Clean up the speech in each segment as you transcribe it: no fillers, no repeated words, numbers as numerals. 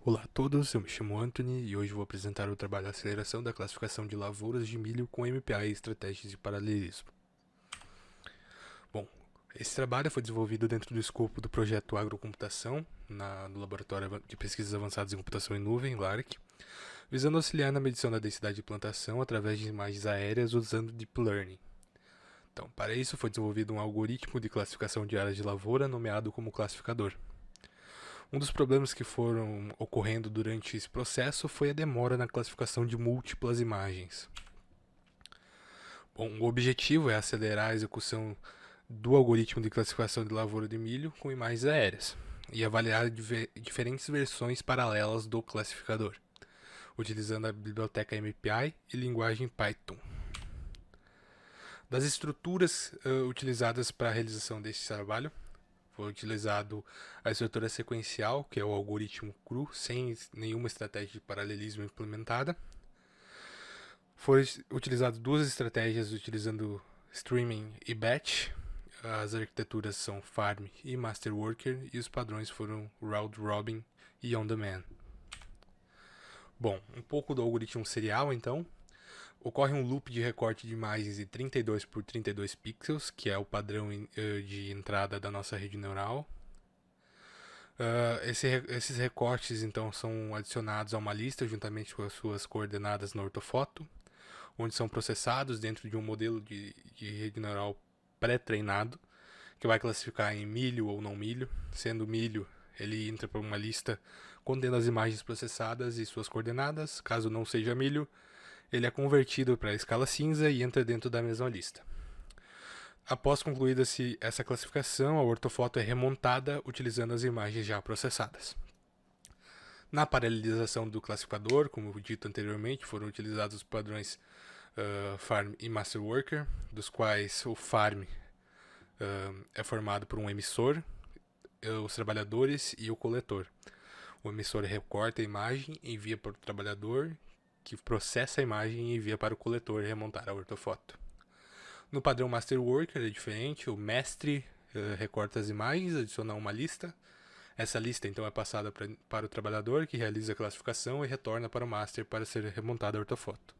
Olá a todos, eu me chamo Anthony e hoje vou apresentar o trabalho Aceleração da Classificação de Lavouras de Milho com MPA e Estratégias de Paralelismo. Bom, esse trabalho foi desenvolvido dentro do escopo do projeto Agrocomputação, no Laboratório de Pesquisas Avançadas em Computação em Nuvem, LARC, visando auxiliar na medição da densidade de plantação através de imagens aéreas usando Deep Learning. Então, para isso foi desenvolvido um algoritmo de classificação de áreas de lavoura nomeado como classificador. Um dos problemas que foram ocorrendo durante esse processo foi a demora na classificação de múltiplas imagens. Bom, o objetivo é acelerar a execução do algoritmo de classificação de lavoura de milho com imagens aéreas e avaliar diferentes versões paralelas do classificador, utilizando a biblioteca MPI e linguagem Python. Das estruturas utilizadas para a realização deste trabalho, foi utilizado a estrutura sequencial, que é o algoritmo cru, sem nenhuma estratégia de paralelismo implementada. Foram utilizadas duas estratégias utilizando streaming e batch. As arquiteturas são farm e master worker e os padrões foram round robin e on demand. Bom, um pouco do algoritmo serial então. Ocorre um loop de recorte de imagens de 32 por 32 pixels, que é o padrão de entrada da nossa rede neural. Esses recortes então são adicionados a uma lista juntamente com as suas coordenadas na ortofoto, onde são processados dentro de um modelo de rede neural pré-treinado, que vai classificar em milho ou não milho. Sendo milho, ele entra para uma lista contendo as imagens processadas e suas coordenadas. Caso não seja milho, ele é convertido para a escala cinza e entra dentro da mesma lista. Após concluída essa classificação, a ortofoto é remontada utilizando as imagens já processadas. Na paralelização do classificador, como dito anteriormente, foram utilizados os padrões Farm e Master Worker, dos quais o Farm é formado por um emissor, os trabalhadores e o coletor. O emissor recorta a imagem e envia para o trabalhador, que processa a imagem e envia para o coletor remontar a ortofoto. No padrão Master Worker é diferente, o mestre recorta as imagens, adiciona uma lista. Essa lista então é passada para o trabalhador, que realiza a classificação e retorna para o master para ser remontada a ortofoto.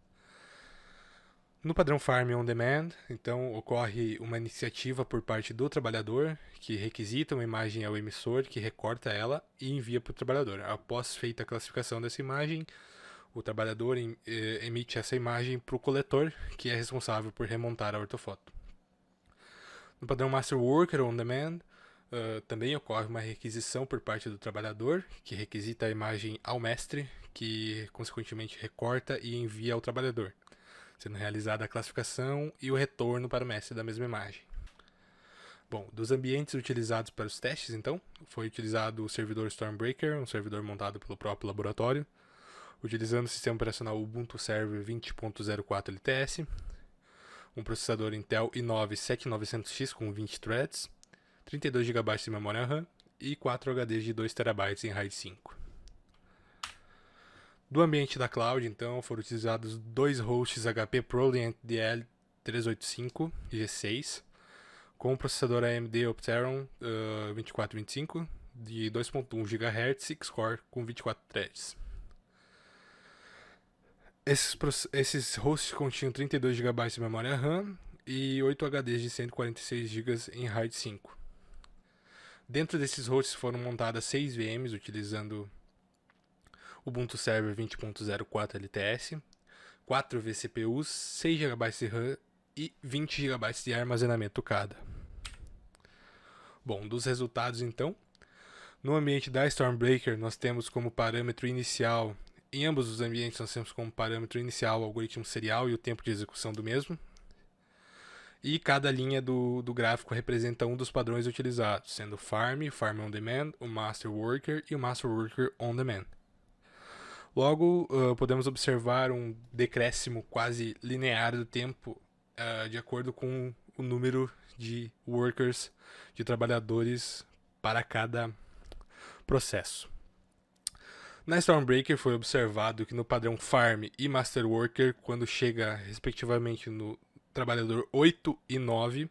No padrão Farm on Demand, então, ocorre uma iniciativa por parte do trabalhador, que requisita uma imagem ao emissor, que recorta ela e envia para o trabalhador. Após feita a classificação dessa imagem, o trabalhador emite essa imagem para o coletor, que é responsável por remontar a ortofoto. No padrão Master Worker on Demand, também ocorre uma requisição por parte do trabalhador, que requisita a imagem ao mestre, que consequentemente recorta e envia ao trabalhador, sendo realizada a classificação e o retorno para o mestre da mesma imagem. Bom, dos ambientes utilizados para os testes, então, foi utilizado o servidor Stormbreaker, um servidor montado pelo próprio laboratório, utilizando o sistema operacional Ubuntu Server 20.04 LTS, um processador Intel i9 7900X com 20 threads, 32 GB de memória RAM e 4 HDs de 2 TB em RAID 5. Do ambiente da cloud, então, foram utilizados dois hosts HP ProLiant DL385 G6 com o processador AMD Opteron 2425 de 2.1 GHz 6-core com 24 threads. Esses hosts continham 32 GB de memória RAM e 8 HDs de 146 GB em RAID 5. Dentro desses hosts foram montadas 6 VMs utilizando Ubuntu Server 20.04 LTS, 4 vCPUs, 6 GB de RAM e 20 GB de armazenamento cada. Bom, dos resultados então, no ambiente da Stormbreaker nós temos como parâmetro inicial, em ambos os ambientes nós temos como parâmetro inicial o algoritmo serial e o tempo de execução do mesmo. E cada linha do gráfico representa um dos padrões utilizados, sendo o Farm on Demand, o Master Worker e o Master Worker on Demand. Logo, podemos observar um decréscimo quase linear do tempo de acordo com o número de workers, de trabalhadores para cada processo. Na Stormbreaker foi observado que no padrão Farm e Master Worker, quando chega respectivamente no trabalhador 8 e 9,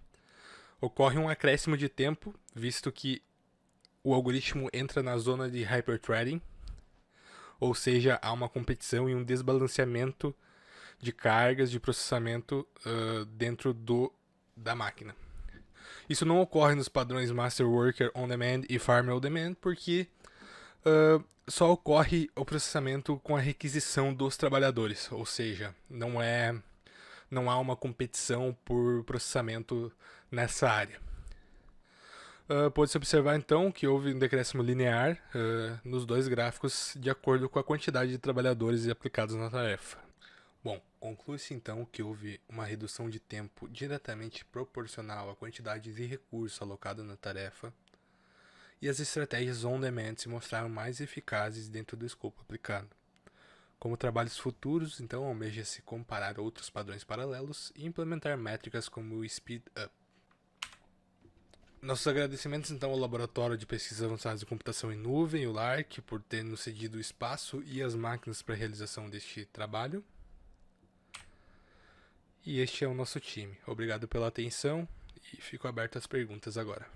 ocorre um acréscimo de tempo, visto que o algoritmo entra na zona de hyperthreading, Ou seja, há uma competição e um desbalanceamento de cargas de processamento dentro da máquina. Isso não ocorre nos padrões Master Worker On Demand e Farmer On Demand porque só ocorre o processamento com a requisição dos trabalhadores, ou seja, não há uma competição por processamento nessa área. Pode-se observar então que houve um decréscimo linear nos dois gráficos de acordo com a quantidade de trabalhadores aplicados na tarefa. Bom, conclui-se então que houve uma redução de tempo diretamente proporcional à quantidade de recursos alocados na tarefa, e as estratégias on-demand se mostraram mais eficazes dentro do escopo aplicado. Como trabalhos futuros, então, almeja-se comparar outros padrões paralelos e implementar métricas como o Speed Up. Nossos agradecimentos então ao Laboratório de Pesquisas Avançadas de Computação em Nuvem, o LARC, por ter nos cedido o espaço e as máquinas para a realização deste trabalho. E este é o nosso time. Obrigado pela atenção e fico aberto às perguntas agora.